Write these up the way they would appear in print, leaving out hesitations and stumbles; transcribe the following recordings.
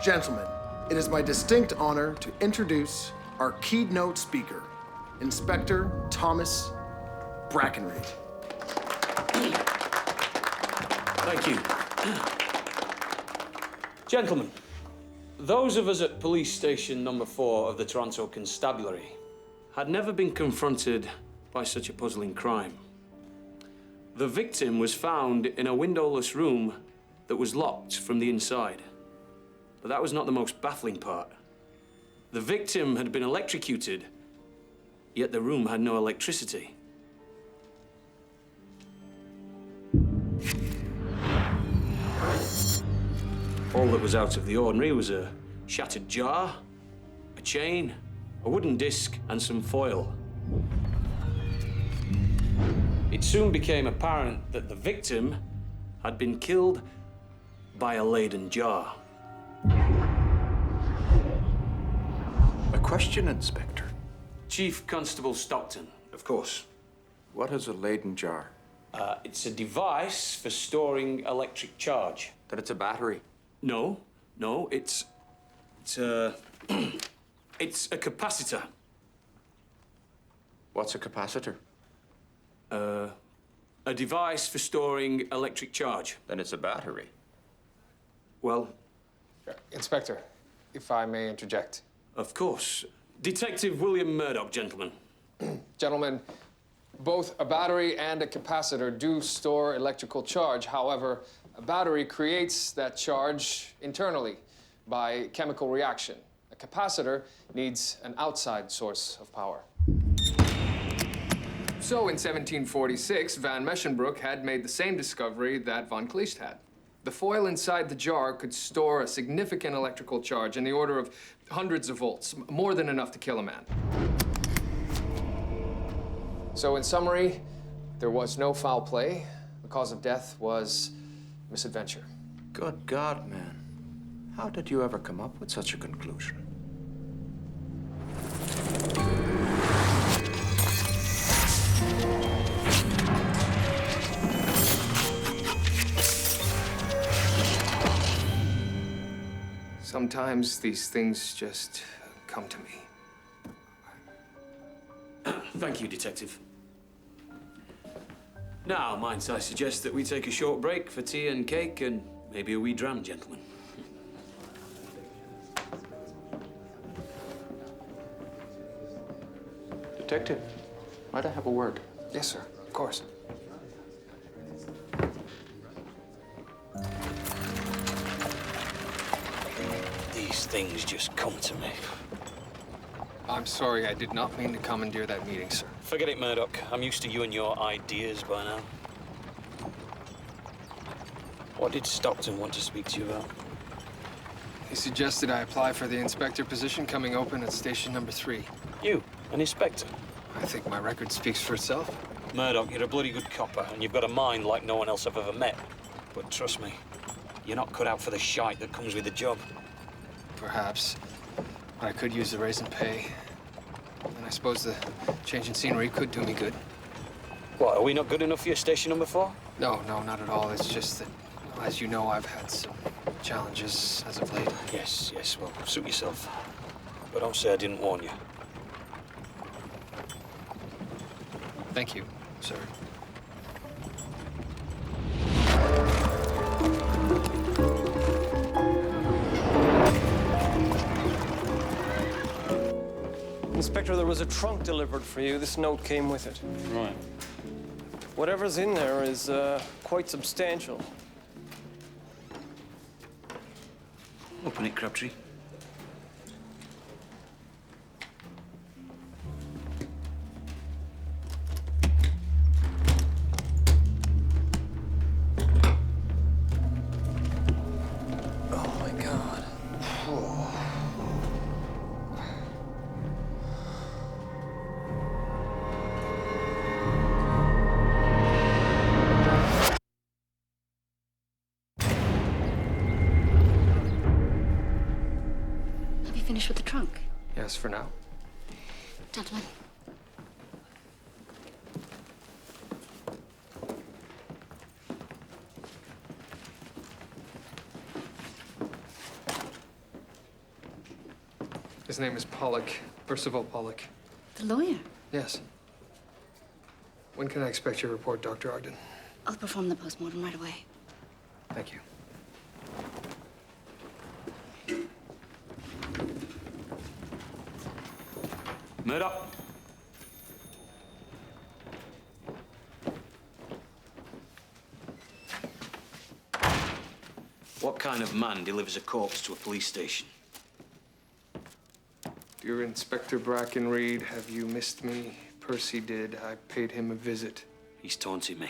Gentlemen, it is my distinct honor to introduce our keynote speaker, Inspector Thomas Brackenreid. Thank you. Gentlemen, those of us at Police Station Number 4 of the Toronto Constabulary had never been confronted by such a puzzling crime. The victim was found in a windowless room that was locked from the inside. But that was not the most baffling part. The victim had been electrocuted, yet the room had no electricity. All that was out of the ordinary was a shattered jar, a chain, a wooden disc, and some foil. It soon became apparent that the victim had been killed by a Leyden jar. A question, Inspector. Chief Constable Stockton, of course. What is a Leyden jar? It's a device for storing electric charge. That it's a battery? No, it's a capacitor. What's a capacitor? A device for storing electric charge. Then it's a battery. Well, Inspector, if I may interject. of course. Detective William Murdoch, gentlemen. Gentlemen, both a battery and a capacitor do store electrical charge. However, a battery creates that charge internally by chemical reaction. A capacitor needs an outside source of power. So in 1746, Van Meschenbroek had made the same discovery that von Kleist had. The foil inside the jar could store a significant electrical charge in the order of hundreds of volts, more than enough to kill a man. So in summary, there was no foul play. The cause of death was misadventure. Good God, man. How did you ever come up with such a conclusion? Sometimes these things just come to me. Thank you, Detective. Now, minds I suggest that we take a short break for tea and cake and maybe a wee dram, gentlemen. Detective, might I have a word? Yes, sir. Of course. These things just come to me. I'm sorry, I did not mean to commandeer that meeting, sir. Forget it, Murdoch. I'm used to you and your ideas by now. What did Stockton want to speak to you about? He suggested I apply for the inspector position coming open at station number 3. You, an inspector? I think my record speaks for itself. Murdoch, you're a bloody good copper, and you've got a mind like no one else I've ever met. But trust me, you're not cut out for the shite that comes with the job. Perhaps. I could use the raise in pay. And I suppose the change in scenery could do me good. What, are we not good enough for your station number 4? No, not at all. It's just that, as you know, I've had some challenges as of late. Yes, well, suit yourself. But don't say I didn't warn you. Thank you, sir. Inspector, there was a trunk delivered for you. This note came with it. Right. Whatever's in there is quite substantial. Open it, Crabtree. Oh, my God. finished with the trunk? Yes, for now. Gentlemen. His name is Pollock. Percival Pollock. The lawyer? Yes. When can I expect your report, Dr. Ogden? I'll perform the postmortem right away. Thank you. Murdoch. What kind of man delivers a corpse to a police station? Dear Inspector Brackenreid, have you missed me? Percy did. I paid him a visit. He's taunting me.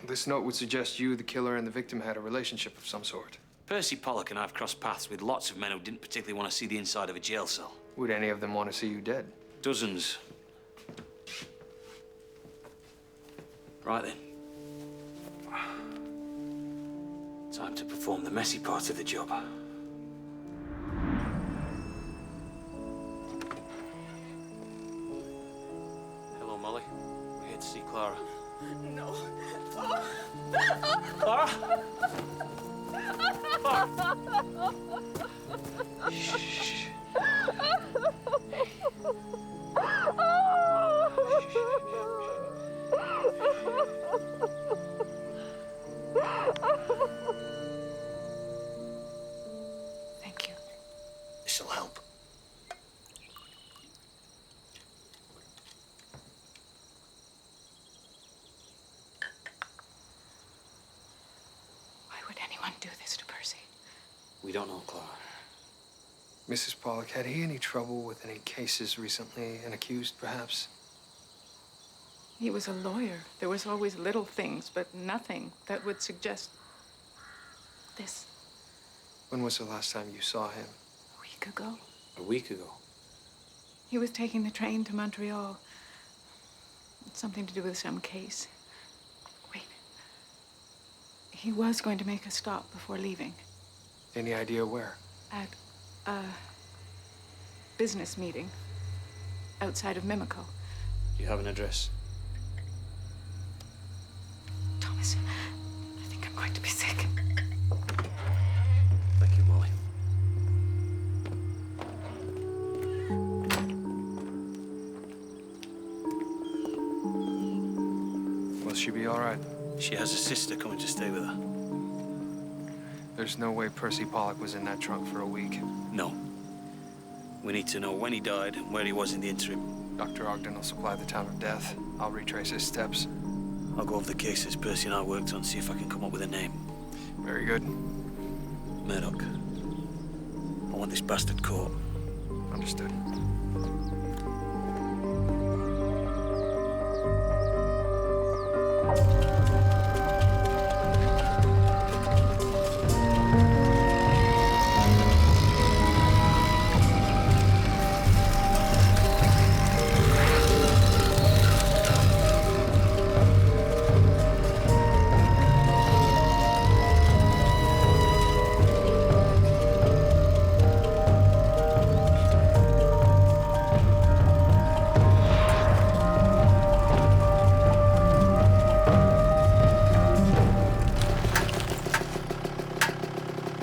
This note would suggest you, the killer, and the victim had a relationship of some sort. Percy Pollock and I have crossed paths with lots of men who didn't particularly want to see the inside of a jail cell. Would any of them want to see you dead? Dozens. Right then. Time to perform the messy part of the job. Hello, Molly. We're here to see Clara. No. Clara? Clara? Shh. Thank you. This'll help. Why would anyone do this to Percy? We don't know, Clara. Mrs. Pollock, had he any trouble with any cases recently? An accused, perhaps? He was a lawyer. There was always little things, but nothing that would suggest this. When was the last time you saw him? A week ago. A week ago. He was taking the train to Montreal. It's something to do with some case. Wait. He was going to make a stop before leaving. Any idea where? At a business meeting outside of Mimico. Do you have an address? Thomas, I think I'm going to be sick. Thank you, Molly. Will she be all right? She has a sister coming to stay with her. There's no way Percy Pollock was in that trunk for a week. No. We need to know when he died and where he was in the interim. Dr. Ogden will supply the time of death. I'll retrace his steps. I'll go over the cases Percy and I worked on, see if I can come up with a name. Very good. Murdoch. I want this bastard caught. Understood.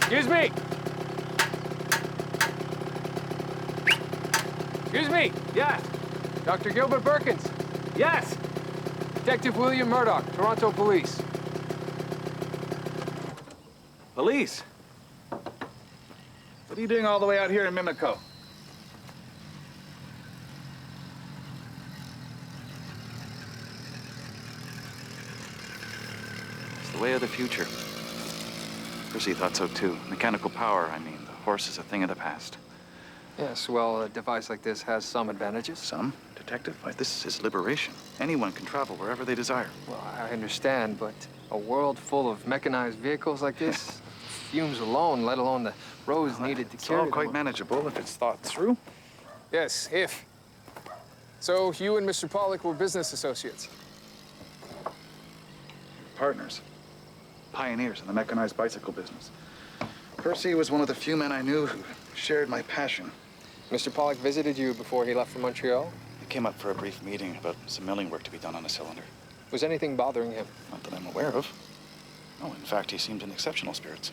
Excuse me! Excuse me! Yes! Dr. Gilbert Perkins. Yes! Detective William Murdoch, Toronto Police. Police? What are you doing all the way out here in Mimico? It's the way of the future. Percy thought so too. Mechanical power, I mean. The horse is a thing of the past. Yes, well, a device like this has some advantages. Some? Detective? Why, this is liberation. Anyone can travel wherever they desire. Well, I understand, but a world full of mechanized vehicles like this, fumes alone, let alone the roads needed to It's carry all them. quite manageable if it's thought through. Yes, if. So you and Mr. Pollock were business associates? Partners. Pioneers in the mechanized bicycle business. Percy was one of the few men I knew who shared my passion. Mr. Pollock visited you before he left for Montreal? He came up for a brief meeting about some milling work to be done on a cylinder. Was anything bothering him? Not that I'm aware of. No, in fact, he seemed in exceptional spirits.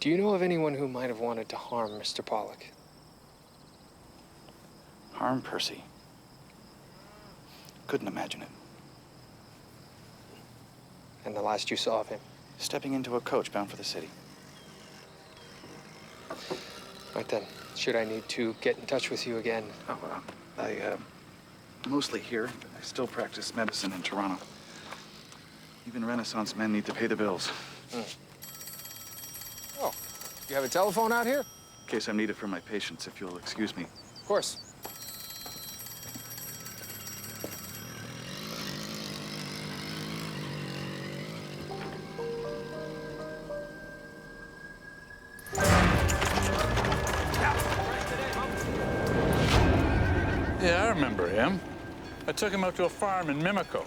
Do you know of anyone who might have wanted to harm Mr. Pollock? Harm Percy. Couldn't imagine it. And the last you saw of him? Stepping into a coach bound for the city. Right then, should I need to get in touch with you again? Oh, I mostly here, but I still practice medicine in Toronto. Even Renaissance men need to pay the bills. Oh, you have a telephone out here? In case I'm needed for my patients, if you'll excuse me. Of course. Yeah, I remember him. I took him out to a farm in Mimico.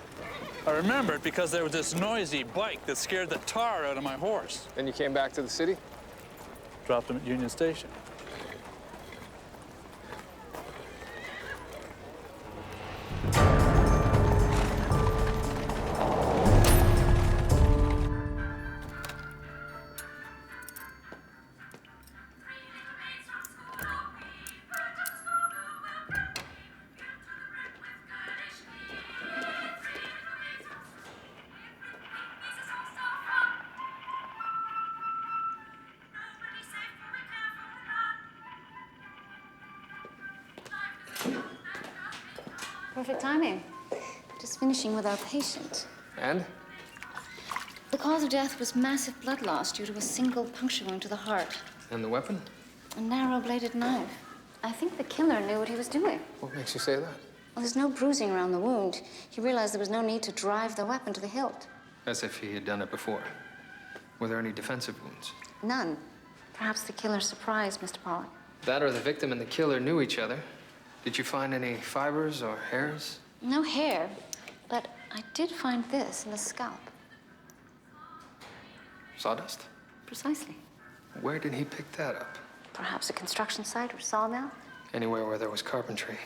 I remember it because there was this noisy bike that scared the tar out of my horse. Then you came back to the city? Dropped him at Union Station. Perfect timing. Just finishing with our patient. And? The cause of death was massive blood loss due to a single puncture wound to the heart. And the weapon? A narrow-bladed knife. I think the killer knew what he was doing. What makes you say that? Well, there's no bruising around the wound. He realized there was no need to drive the weapon to the hilt. As if he had done it before. Were there any defensive wounds? None. Perhaps the killer surprised Mr. Pollock. That or the victim and the killer knew each other. Did you find any fibers or hairs? No hair, but I did find this in the scalp. Sawdust? Precisely. Where did he pick that up? Perhaps a construction site or sawmill? Anywhere where there was carpentry.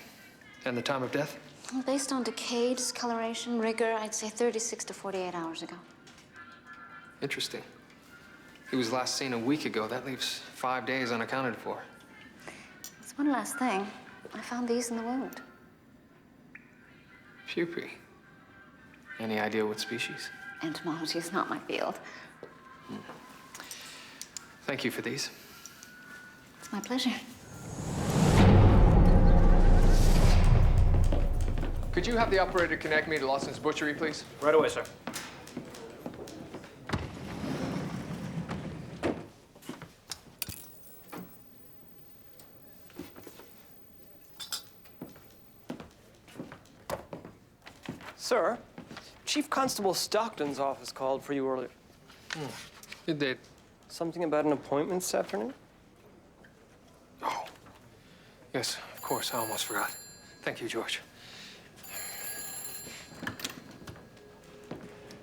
And the time of death? Based on decay, discoloration, rigor, I'd say 36 to 48 hours ago. Interesting. He was last seen a week ago. That leaves 5 days unaccounted for. There's one last thing. I found these in the wound. Pupae. Any idea what species? Entomology is not my field. Thank you for these. It's my pleasure. Could you have the operator connect me to Lawson's Butchery, please? Right away, sir. Sir, Chief Constable Stockton's office called for you earlier. It did. Something about an appointment this afternoon? Oh. Yes, of course. I almost forgot. Thank you, George.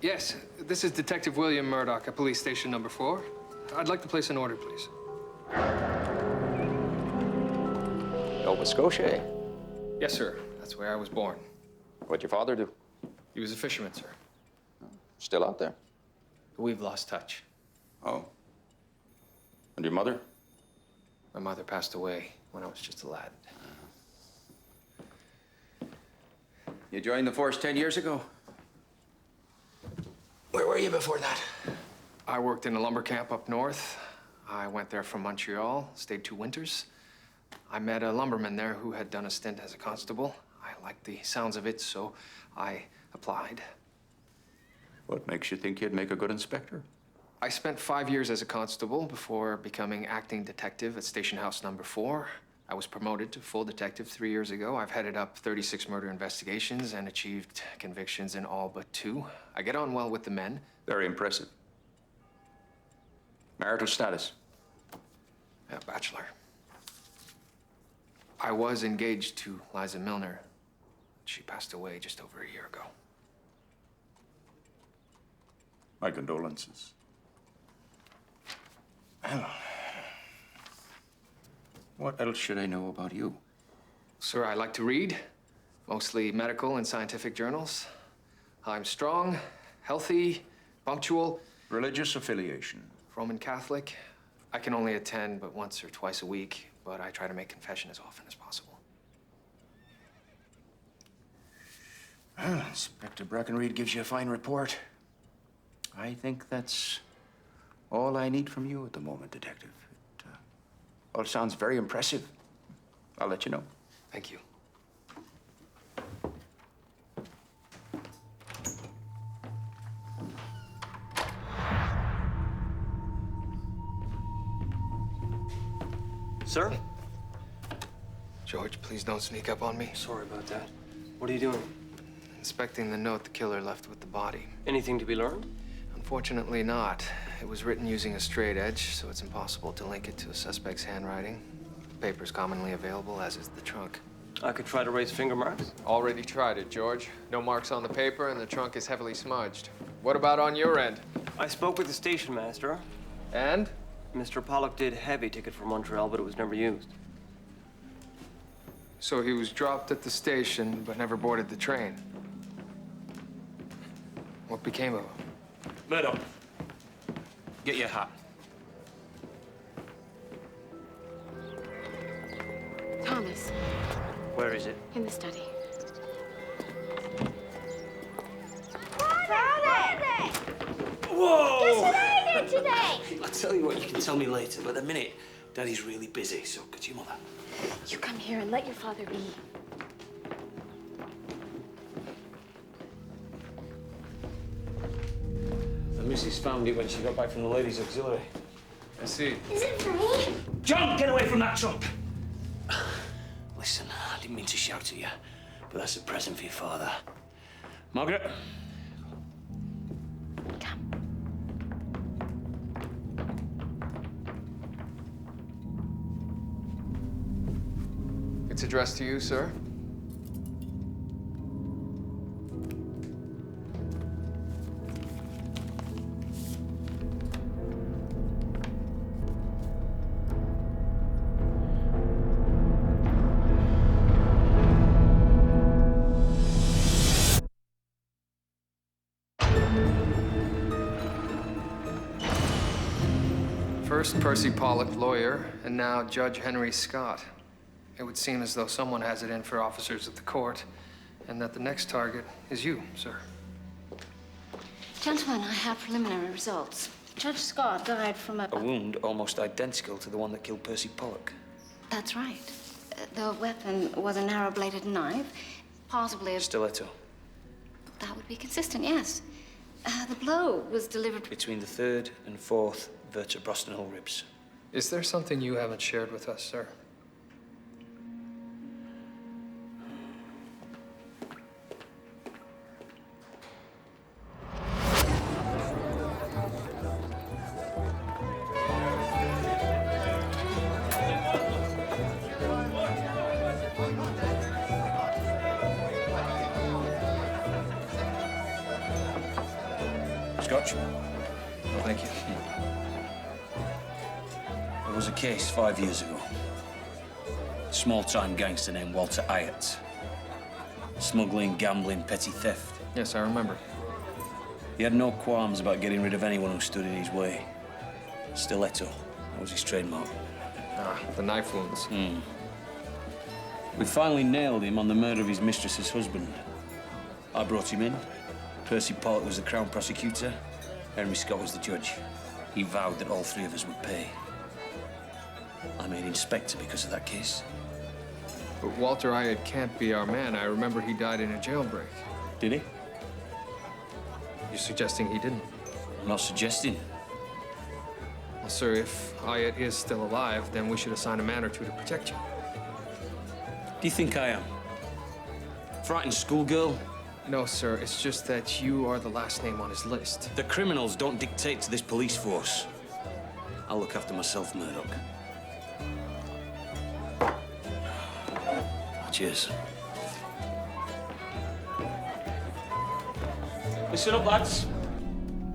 Yes, this is Detective William Murdoch at Police Station number 4. I'd like to place an order, please. Nova Scotia, eh? Yes, sir. That's where I was born. What'd your father do? He was a fisherman, sir. Still out there? We've lost touch. Oh. And your mother? My mother passed away when I was just a lad. You joined the force 10 years ago? Where were you before that? I worked in a lumber camp up north. I went there from Montreal, stayed 2 winters. I met a lumberman there who had done a stint as a constable. I liked the sounds of it, so I applied. What makes you think you'd make a good inspector? I spent 5 years as a constable before becoming acting detective at Station House number 4. I was promoted to full detective 3 years ago. I've headed up 36 murder investigations and achieved convictions in all but 2. I get on well with the men. Very impressive. Marital status? A bachelor. I was engaged to Liza Milner. She passed away just over a year ago. My condolences. What else should I know about you? Sir, I like to read, mostly medical and scientific journals. I'm strong, healthy, punctual. Religious affiliation? Roman Catholic. I can only attend but once or twice a week, but I try to make confession as often as possible. Well, Inspector Brackenreid gives you a fine report. I think that's all I need from you at the moment, Detective. It all sounds very impressive. I'll let you know. Thank you. Sir? George, please don't sneak up on me. Sorry about that. What are you doing? Inspecting the note the killer left with the body. Anything to be learned? Unfortunately not. It was written using a straight edge, so it's impossible to link it to a suspect's handwriting. The paper's commonly available, as is the trunk. I could try to raise finger marks. Already tried it, George. No marks on the paper, and the trunk is heavily smudged. What about on your end? I spoke with the station master. And? Mr. Pollock did have a ticket for Montreal, but it was never used. So he was dropped at the station, but never boarded the train. What became of him? Murdoch, get your hat. Thomas, Where is it? in the study. Whoa! Guess what I did today? I'll tell you what, you can tell me later, but at the minute, Daddy's really busy, so could you, Mother? You come here and let your father be. The missus found it when she got back from the ladies' auxiliary. I see. Is it for me? John, get away from that trunk! Listen, I didn't mean to shout at you, but that's a present for your father. Margaret? Come. It's addressed to you, sir. First, Percy Pollock, lawyer, and now Judge Henry Scott. It would seem as though someone has it in for officers of the court, and that the next target is you, sir. Gentlemen, I have preliminary results. Judge Scott died from A wound almost identical to the one that killed Percy Pollock. That's right. The weapon was a narrow-bladed knife, possibly a... Stiletto. That would be consistent, yes. The blow was delivered... Between the third and fourth vertebrostinal ribs. Is there something you haven't shared with us, sir? Scotch? Thank you. There was a case 5 years ago. Small-time gangster named Walter Hyatt. Smuggling, gambling, petty theft. Yes, I remember. He had no qualms about getting rid of anyone who stood in his way. Stiletto, that was his trademark. Ah, the knife wounds. We finally nailed him on the murder of his mistress's husband. I brought him in. Percy Pollock was the Crown prosecutor. Henry Scott was the judge. He vowed that all three of us would pay. I made inspector because of that case. But Walter Hyatt can't be our man. I remember he died in a jailbreak. Did he? You're suggesting he didn't? I'm not suggesting. Well, sir, if Hyatt is still alive, then we should assign a man or two to protect you. Do you think I am? Frightened schoolgirl? No, sir. It's just that you are the last name on his list. The criminals don't dictate to this police force. I'll look after myself, Murdoch. Cheers. Listen up, lads.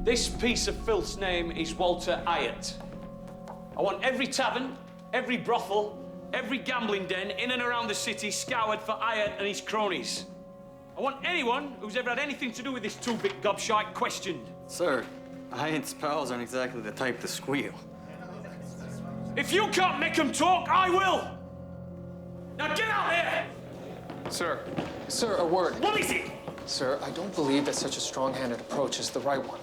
This piece of filth's name is Walter Hyatt. I want every tavern, every brothel, every gambling den in and around the city scoured for Ayat and his cronies. I want anyone who's ever had anything to do with this two-bit gobshite questioned. Sir, Ayat's pals aren't exactly the type to squeal. If you can't make them talk, I will! Now get out there! Sir, a word. What is it? Sir, I don't believe that such a strong-handed approach is the right one.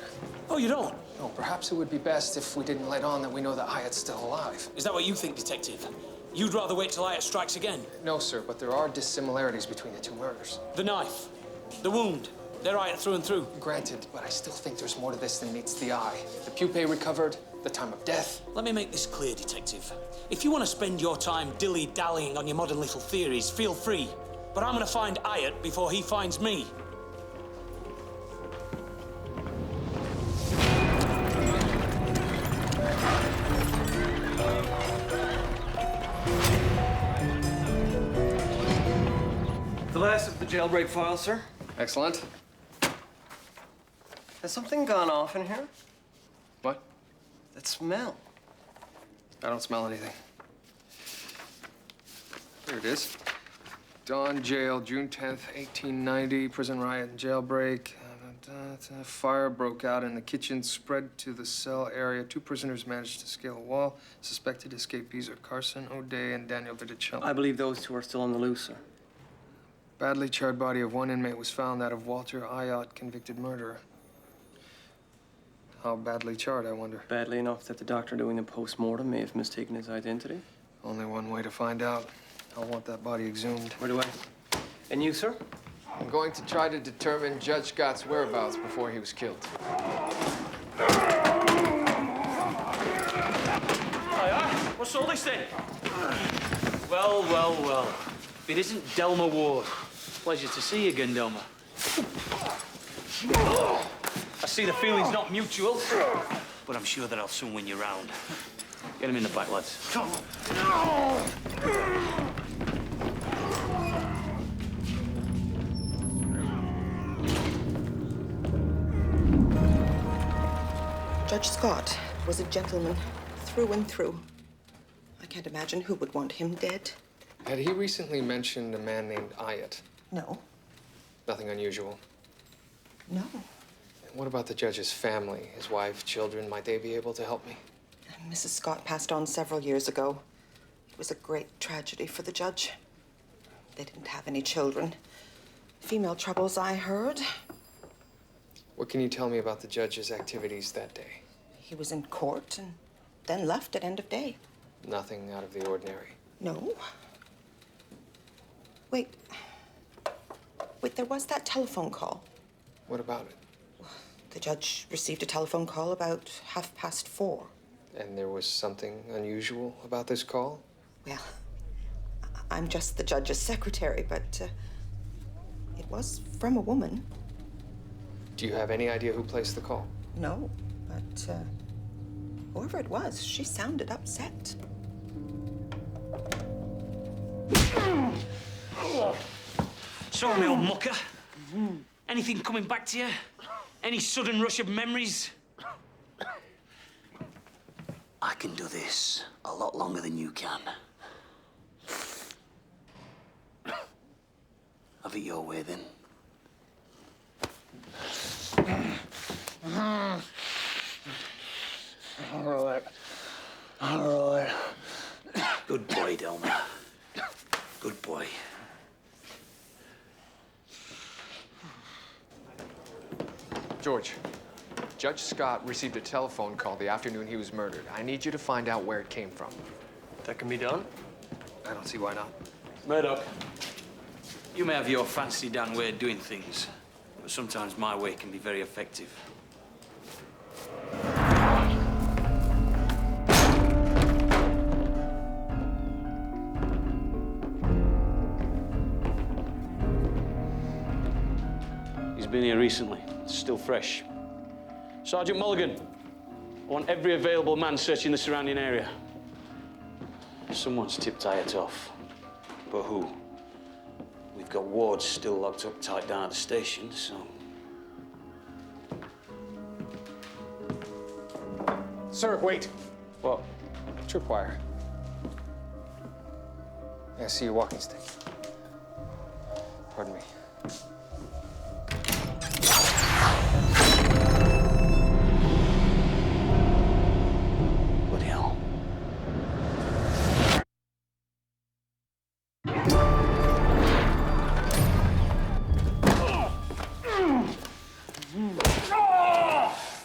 Oh, you don't? No, perhaps it would be best if we didn't let on that we know that Ayat's still alive. Is that what you think, Detective? You'd rather wait till Ayat strikes again? No, sir, but there are dissimilarities between the two murders. The knife, the wound, they're Ayat through and through. Granted, but I still think there's more to this than meets the eye. The pupae recovered, the time of death. Let me make this clear, Detective. If you want to spend your time dilly-dallying on your modern little theories, feel free. But I'm going to find Ayat before he finds me. The last of the jailbreak files, sir. Excellent. Has something gone off in here? What? That smell. I don't smell anything. Here it is. Dawn Jail, June 10th, 1890. Prison riot and jailbreak. Fire broke out in the kitchen, spread to the cell area. 2 prisoners managed to scale a wall. Suspected escapees are Carson O'Day and Daniel Vidicelli. I believe those two are still on the loose, sir. Badly charred body of 1 inmate was found, that of Walter Ayat, convicted murderer. How badly charred, I wonder? Badly enough that the doctor doing the post-mortem may have mistaken his identity. Only one way to find out. I'll want that body exhumed. Where do I? And you, sir? I'm going to try to determine Judge Scott's whereabouts before he was killed. Hiya. What's all this then? Well, well, well. If it isn't Delma Ward. Pleasure to see you again, Delma. I see the feeling's not mutual, but I'm sure that I'll soon win you round. Get him in the back, lads. Come on. Judge Scott was a gentleman through and through. I can't imagine who would want him dead. Had he recently mentioned a man named Ayat? No. Nothing unusual? No. What about the judge's family? His wife, children? Might they be able to help me? Mrs. Scott passed on several years ago. It was a great tragedy for the judge. They didn't have any children. Female troubles, I heard. What can you tell me about the judge's activities that day? He was in court and then left at end of day. Nothing out of the ordinary. No. Wait, there was that telephone call. What about it? The judge received a telephone call about 4:30. And there was something unusual about this call? Well, I'm just the judge's secretary, but it was from a woman. Do you have any idea who placed the call? No, but whoever it was, she sounded upset. So, me old mucker, anything coming back to you? Any sudden rush of memories? I can do this a lot longer than you can. Have it your way, then. All right. Good boy, Delma. Good boy. George, Judge Scott received a telephone call the afternoon he was murdered. I need you to find out where it came from. That can be done? I don't see why not. Murdoch, you may have your fancy Dan way of doing things, but sometimes my way can be very effective. He's been here recently. It's still fresh. Sergeant Mulligan, I want every available man searching the surrounding area. Someone's tipped Ayat off. But who? We've got wards still locked up tight down at the station, so... Sir, wait. What? Tripwire. Yeah, I see your walking stick. Pardon me. Bloody hell.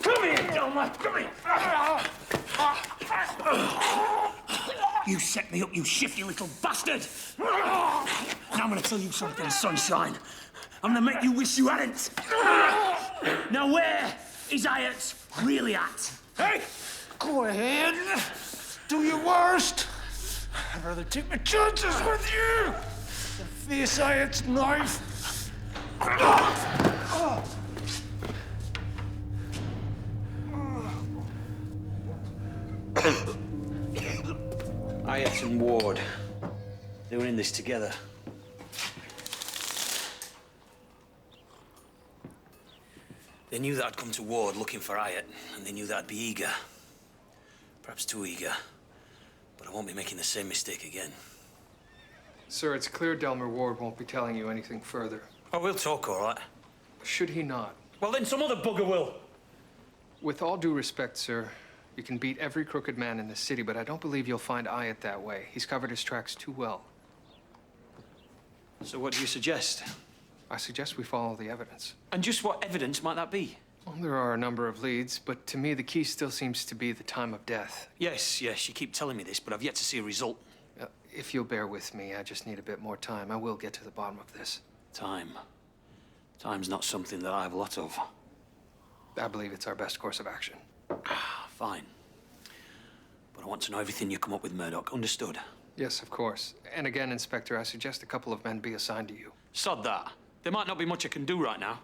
Come here, Delma! Come here! You set me up, you shifty little bastard! Now I'm gonna tell you something, sunshine. I'm gonna make you wish you hadn't. Now where is Hyatt really at? Hey! Go ahead. Do your worst. I'd rather take my chances with you than face Hyatt's knife. Hyatt and Ward. They were in this together. They knew that I'd come to Ward looking for Hyatt, and they knew that I'd be eager. Perhaps too eager. But I won't be making the same mistake again. Sir, it's clear Delmer Ward won't be telling you anything further. Oh, we'll talk, all right. Should he not? Well, then some other bugger will. With all due respect, sir, you can beat every crooked man in the city, but I don't believe you'll find Hyatt that way. He's covered his tracks too well. So what do you suggest? I suggest we follow the evidence. And just what evidence might that be? Well, there are a number of leads, but to me, the key still seems to be the time of death. Yes, you keep telling me this, but I've yet to see a result. If you'll bear with me, I just need a bit more time. I will get to the bottom of this. Time. Time's not something that I have a lot of. I believe it's our best course of action. Fine. But I want to know everything you come up with, Murdoch. Understood? Yes, of course. And again, Inspector, I suggest a couple of men be assigned to you. Sod that. There might not be much I can do right now,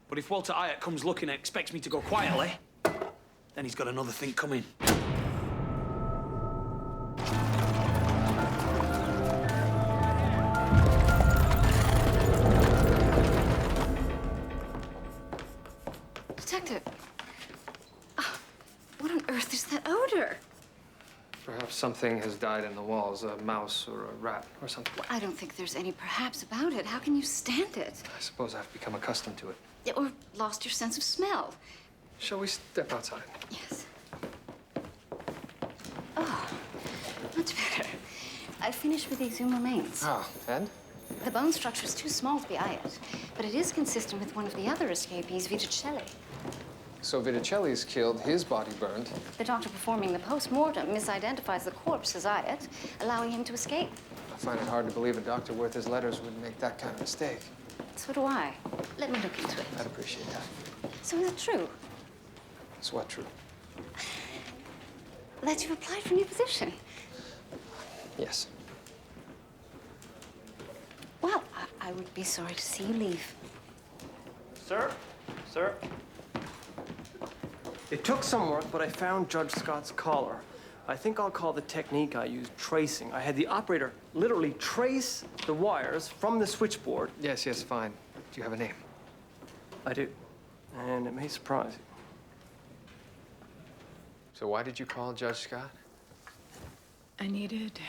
but if Walter Hyatt comes looking and expects me to go quietly, then he's got another thing coming. Detective. Oh, what on earth is that odor? Perhaps something has died in the walls, a mouse or a rat or something. Well, I don't think there's any perhaps about it. How can you stand it? I suppose I've become accustomed to it. Or lost your sense of smell. Shall we step outside? Yes. Oh, much better. I finished with the exhumed remains. Ah, and? The bone structure is too small to be Hyatt, but it is consistent with one of the other escapees, Viticelli. So Viticelli is killed, his body burned. The doctor performing the post-mortem misidentifies the corpse as Hyatt, allowing him to escape. I find it hard to believe a doctor worth his letters would make that kind of mistake. So do I. Let me look into it. I'd appreciate that. So is it true Is what true? that you've applied for a new position? Yes. Well, I would be sorry to see you leave. Sir? Sir? It took some work, but I found Judge Scott's collar. I think I'll call the technique I used tracing. I had the operator literally trace the wires from the switchboard. Yes, fine. Do you have a name? I do. And it may surprise you. So why did you call Judge Scott? I needed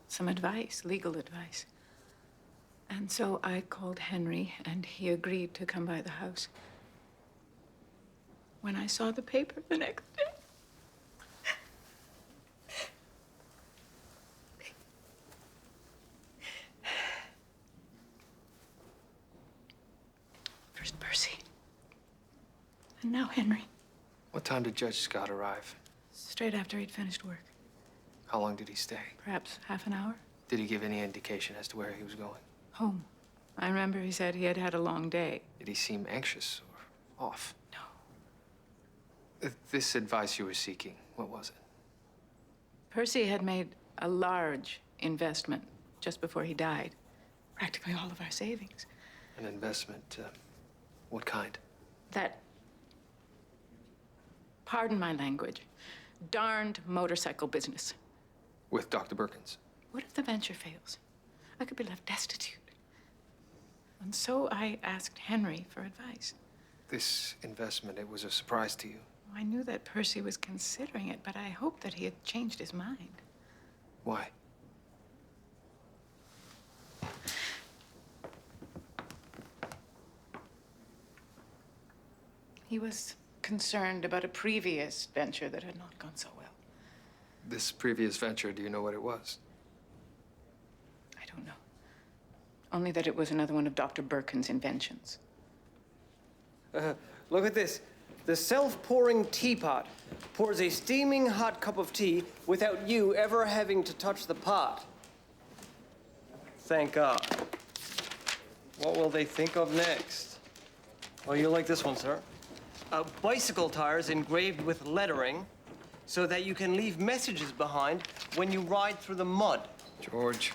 some advice, legal advice. And so I called Henry, and he agreed to come by the house. When I saw the paper the next day, first Percy, and now Henry. What time did Judge Scott arrive? Straight after he'd finished work. How long did he stay? Perhaps half an hour. Did he give any indication as to where he was going? Home. I remember he said he had had a long day. Did he seem anxious or off? No. This advice you were seeking, what was it? Percy had made a large investment just before he died. Practically all of our savings. An investment, what kind? That, pardon my language, darned motorcycle business. With Dr. Birkins? What if the venture fails? I could be left destitute. And so I asked Henry for advice. This investment, it was a surprise to you? I knew that Percy was considering it, but I hoped that he had changed his mind. Why? He was concerned about a previous venture that had not gone so well. This previous venture, do you know what it was? I don't know. Only that it was another one of Dr. Birkin's inventions. Look at this. The self-pouring teapot pours a steaming hot cup of tea without you ever having to touch the pot. Thank God. What will they think of next? Oh, you like this one, sir? Bicycle tires engraved with lettering so that you can leave messages behind when you ride through the mud. George.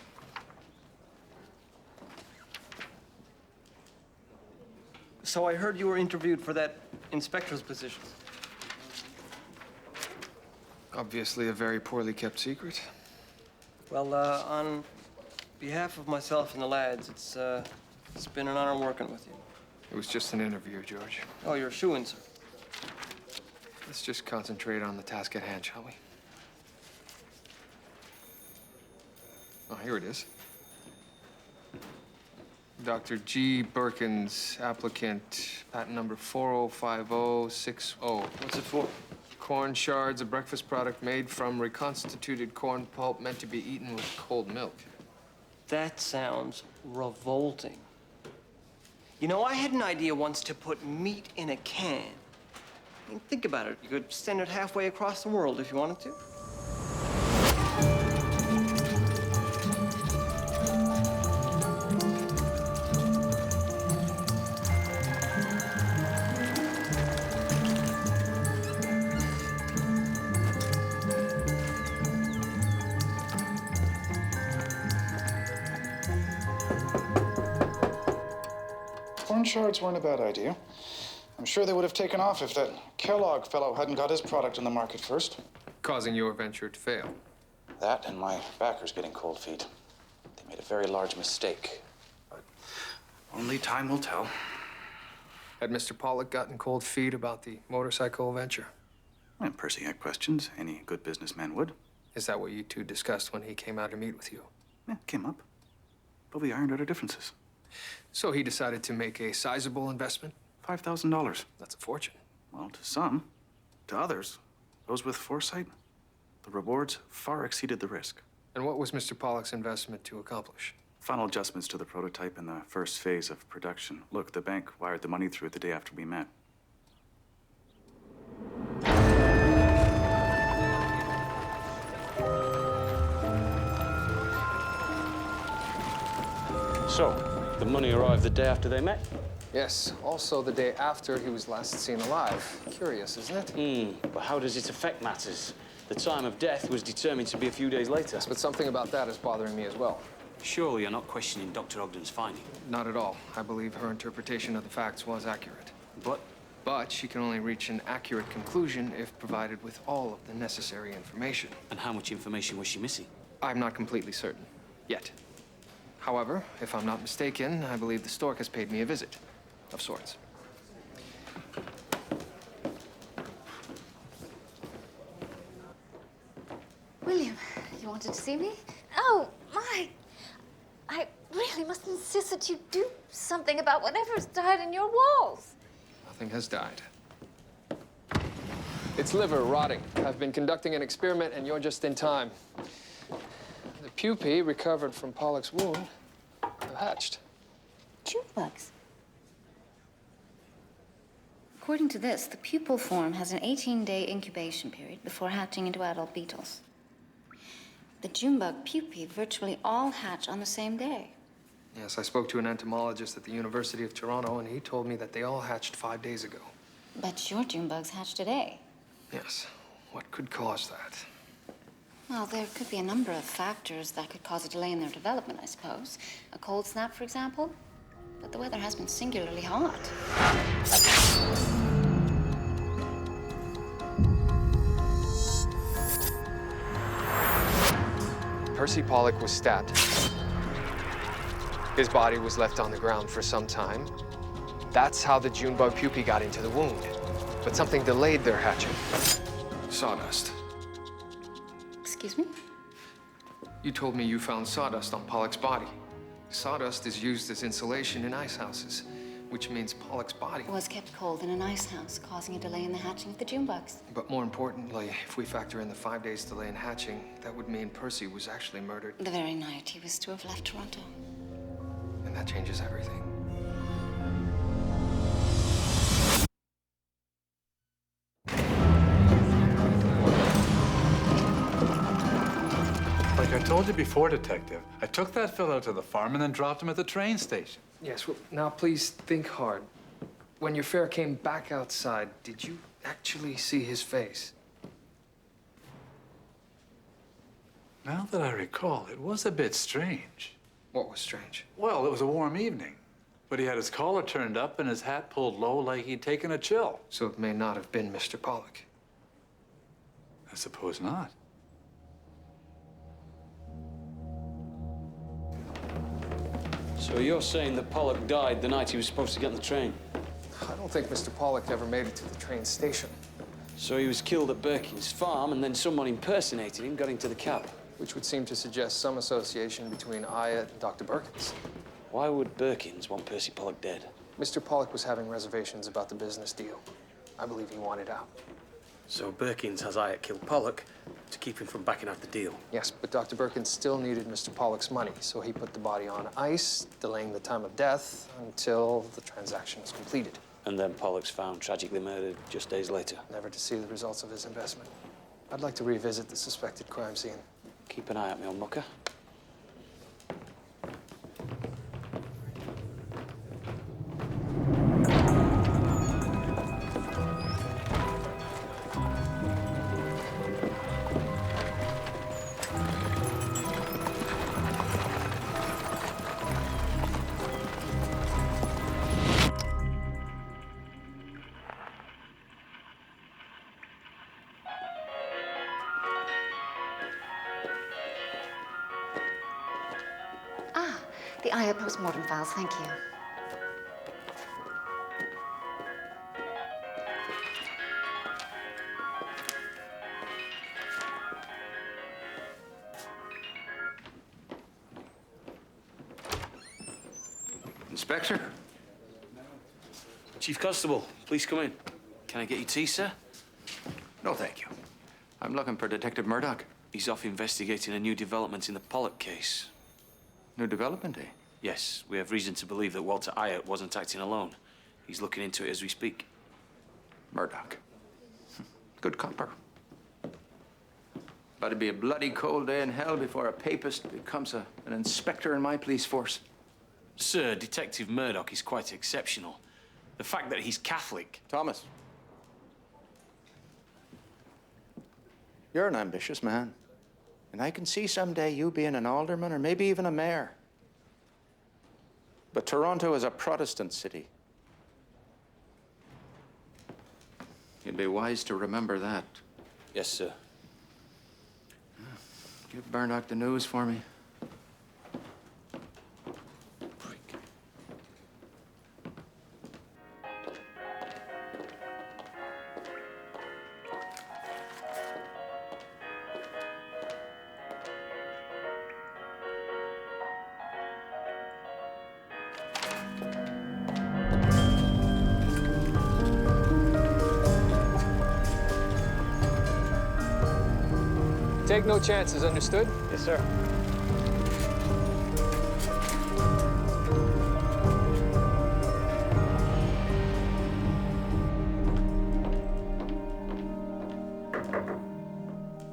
So I heard you were interviewed for that inspector's position. Obviously a very poorly kept secret. Well, on behalf of myself and the lads, it's been an honor working with you. It was just an interview, George. Oh, you're a shoo-in, sir. Let's just concentrate on the task at hand, shall we? Oh, here it is. Dr. G. Birkins, applicant, patent number 405060. What's it for? Corn shards, a breakfast product made from reconstituted corn pulp meant to be eaten with cold milk. That sounds revolting. You know, I had an idea once to put meat in a can. I mean, think about it. You could send it halfway across the world if you wanted to. Corn shards weren't a bad idea. I'm sure they would have taken off if that Kellogg fellow hadn't got his product on the market first. Causing your venture to fail. That and my backers getting cold feet. They made a very large mistake. But only time will tell. Had Mr. Pollock gotten cold feet about the motorcycle venture? And Percy had questions. Any good businessman would. Is that what you two discussed when he came out to meet with you? Yeah, came up. But we ironed out our differences. So he decided to make a sizable investment? $5,000. That's a fortune. Well, to some. To others, those with foresight, the rewards far exceeded the risk. And what was Mr. Pollock's investment to accomplish? Final adjustments to the prototype in the first phase of production. Look, the bank wired the money through the day after we met. So, the money arrived the day after they met? Yes, also the day after he was last seen alive. Curious, isn't it? But how does it affect matters? The time of death was determined to be a few days later. But something about that is bothering me as well. Surely you're not questioning Dr. Ogden's finding? Not at all. I believe her interpretation of the facts was accurate. But she can only reach an accurate conclusion if provided with all of the necessary information. And how much information was she missing? I'm not completely certain. Yet. However, if I'm not mistaken, I believe the stork has paid me a visit. Of sorts. William, you wanted to see me? Oh, my. I really must insist that you do something about whatever's died in your walls. Nothing has died. It's liver rotting. I've been conducting an experiment, and you're just in time. The pupae recovered from Pollock's wound have hatched. June bugs. According to this, the pupal form has an 18-day incubation period before hatching into adult beetles. The June bug pupae virtually all hatch on the same day. Yes, I spoke to an entomologist at the University of Toronto, and he told me that they all hatched 5 days ago. But your June bugs hatch today. Yes. What could cause that? Well, there could be a number of factors that could cause a delay in their development, I suppose. A cold snap, for example. But the weather has been singularly hot. Percy Pollock was stabbed. His body was left on the ground for some time. That's how the June bug pupae got into the wound. But something delayed their hatching. Sawdust. Excuse me? You told me you found sawdust on Pollock's body. Sawdust is used as insulation in ice houses. which means Pollock's body Was kept cold in an ice house, causing a delay in the hatching of the June bugs. But more importantly, if we factor in the 5 days delay in hatching, that would mean Percy was actually murdered. The very night he was to have left Toronto. And that changes everything. Like I told you before, Detective, I took that fellow to the farm and then dropped him at the train station. Yes, well, now please think hard. When your fare came back outside, did you actually see his face? Now that I recall, it was a bit strange. What was strange? Well, it was a warm evening, but he had his collar turned up and his hat pulled low like he'd taken a chill. So it may not have been Mr. Pollock. I suppose not. So you're saying that Pollock died the night he was supposed to get on the train? I don't think Mr. Pollock ever made it to the train station. So he was killed at Birkin's farm, and then someone impersonated him, got into the cab. Which would seem to suggest some association between Hyatt and Dr. Birkins. Why would Birkins want Percy Pollock dead? Mr. Pollock was having reservations about the business deal. I believe he wanted out. So Birkins has Hyatt kill Pollock to keep him from backing out the deal? Yes, but Dr. Birkins still needed Mr. Pollock's money, so he put the body on ice, delaying the time of death until the transaction was completed. And then Pollock's found tragically murdered just days later. Never to see the results of his investment. I'd like to revisit the suspected crime scene. Keep an eye out, me old mucker. The Aya postmortem files, thank you. Inspector? Chief Constable, please come in. Can I get you tea, sir? No, thank you. I'm looking for Detective Murdoch. He's off investigating a new development in the Pollock case. New development, eh? Yes, we have reason to believe that Walter Hyatt wasn't acting alone. He's looking into it as we speak. Murdoch. Good copper. But it'd be a bloody cold day in hell before a papist becomes an inspector in my police force. Sir, Detective Murdoch is quite exceptional. The fact that he's Catholic... Thomas. You're an ambitious man. And I can see someday you being an alderman or maybe even a mayor. But Toronto is a Protestant city. You'd be wise to remember that. Yes, sir. Give Murdoch the news for me. Take no chances, understood? Yes, sir.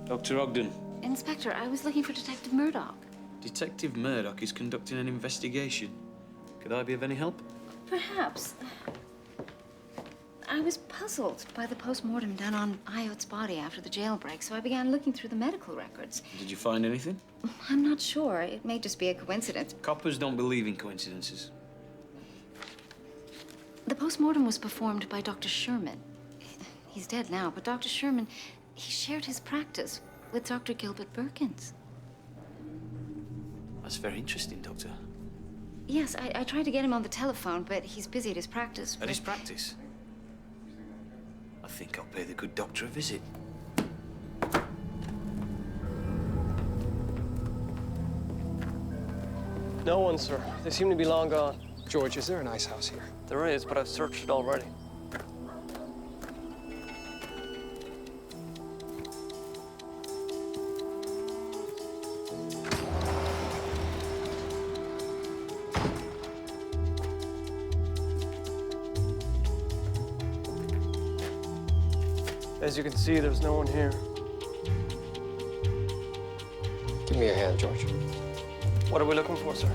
Dr. Ogden. Inspector, I was looking for Detective Murdoch. Detective Murdoch is conducting an investigation. Could I be of any help? Perhaps. I was puzzled by the post-mortem done on Ayot's body after the jailbreak, so I began looking through the medical records. Did you find anything? I'm not sure. It may just be a coincidence. Coppers don't believe in coincidences. The post-mortem was performed by Dr. Sherman. He's dead now, but Dr. Sherman, he shared his practice with Dr. Gilbert Birkins. That's very interesting, Doctor. Yes, I tried to get him on the telephone, but he's busy at his practice. At his practice? I think I'll pay the good doctor a visit. No one, sir. They seem to be long gone. George, is there an ice house here? There is, but I've searched it already. As you can see, there's no one here. Give me a hand, George. What are we looking for, sir?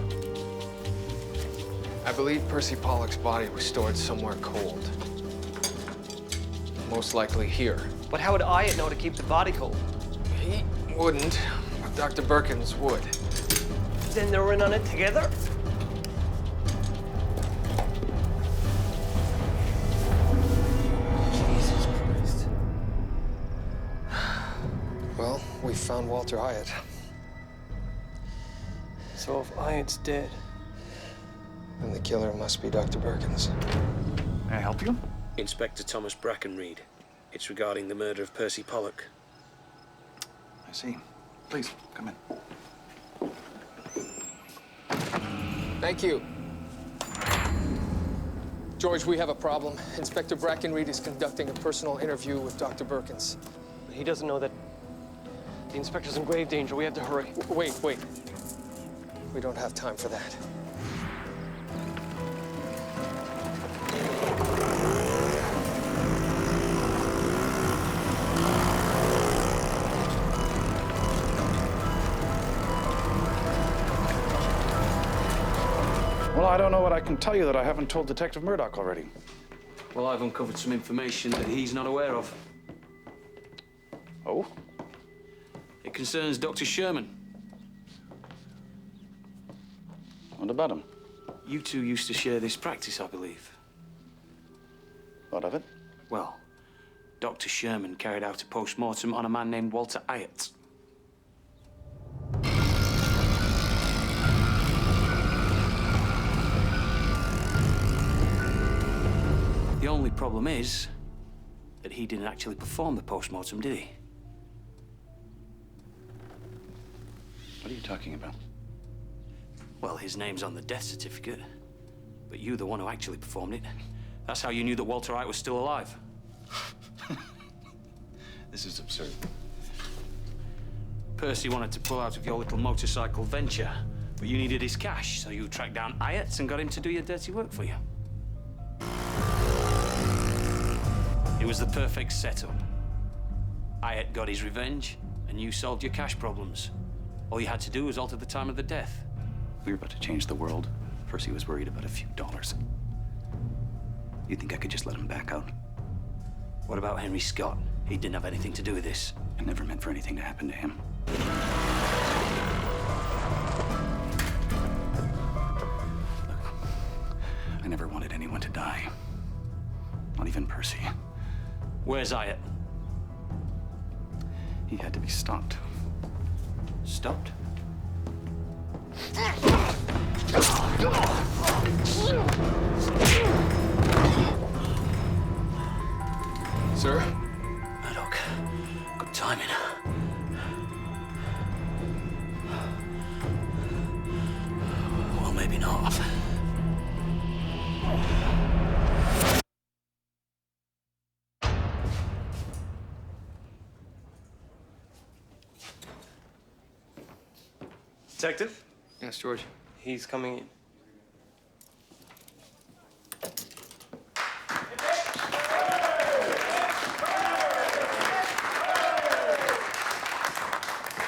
I believe Percy Pollock's body was stored somewhere cold. Most likely here. But how would Hyatt know to keep the body cold? He wouldn't, but Dr. Birkins would. Then they were in on it together? Jesus Christ. Well, we found Walter Hyatt. So if Hyatt's dead... And the killer must be Dr. Birkins. May I help you? Inspector Thomas Brackenreid. It's regarding the murder of Percy Pollock. I see. Please, come in. Thank you. George, we have a problem. Inspector Brackenreid is conducting a personal interview with Dr. Birkins. He doesn't know that the inspector's in grave danger. We have to hurry. Wait. We don't have time for that. Well, I don't know what I can tell you that I haven't told Detective Murdoch already. Well, I've uncovered some information that he's not aware of. Oh? It concerns Dr. Sherman. What about him? You two used to share this practice, I believe. What of it? Well, Dr. Sherman carried out a post-mortem on a man named Walter Hyatt. The only problem is that he didn't actually perform the post-mortem, did he? What are you talking about? Well, his name's on the death certificate, but you, the one who actually performed it. That's how you knew that Walter Hyatt was still alive. This is absurd. Percy wanted to pull out of your little motorcycle venture, but you needed his cash, so you tracked down Hyatt and got him to do your dirty work for you. It was the perfect setup. Hyatt got his revenge, and you solved your cash problems. All you had to do was alter the time of the death. We were about to change the world. Percy was worried about a few dollars. You think I could just let him back out? What about Henry Scott? He didn't have anything to do with this. I never meant for anything to happen to him. Look, I never wanted anyone to die. Not even Percy. Where's Hyatt? He had to be stopped. Stopped? Sir? Murdoch, good timing. Well, maybe not. Detective? Yes, George. He's coming in.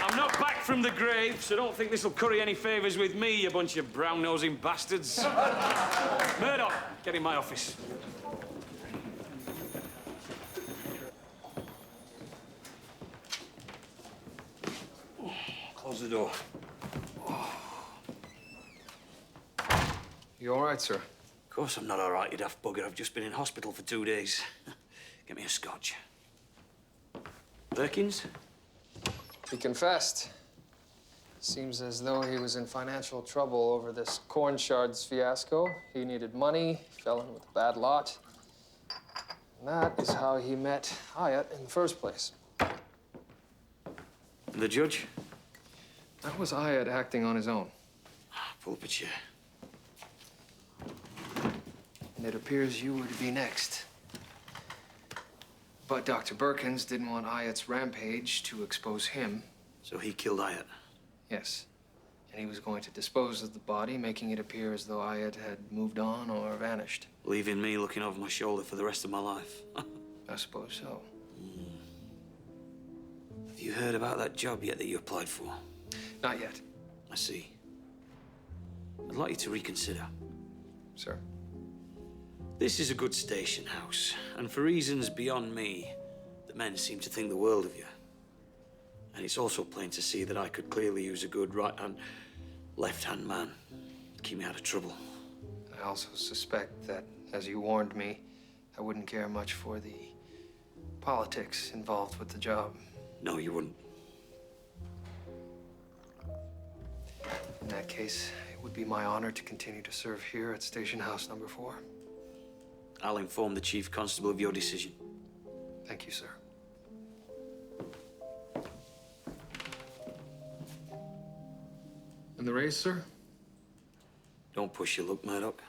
I'm not back from the grave, so don't think this'll curry any favors with me, you bunch of brown-nosing bastards. Murdoch, get in my office. Close the door. You all right, sir? Of course I'm not all right, you daft bugger. I've just been in hospital for 2 days. Get me a scotch. Birkins? He confessed. Seems as though he was in financial trouble over this corn shards fiasco. He needed money, fell in with a bad lot. And that is how he met Hyatt in the first place. The judge? That was Hyatt acting on his own. Pull up a chair. and it appears you were to be next. But Dr. Birkins didn't want Ayat's rampage to expose him. So he killed Ayat? Yes. And he was going to dispose of the body, making it appear as though Ayat had moved on or vanished. Leaving me looking over my shoulder for the rest of my life? I suppose so. Have you heard about that job yet that you applied for? Not yet. I see. I'd like you to reconsider. Sir? This is a good station house, and for reasons beyond me, the men seem to think the world of you. And it's also plain to see that I could clearly use a good right-hand, left-hand man to keep me out of trouble. I also suspect that, as you warned me, I wouldn't care much for the politics involved with the job. No, you wouldn't. In that case, it would be my honor to continue to serve here at Station House number 4. I'll inform the Chief Constable of your decision. Thank you, sir. And the raise, sir? Don't push your luck, Murdoch.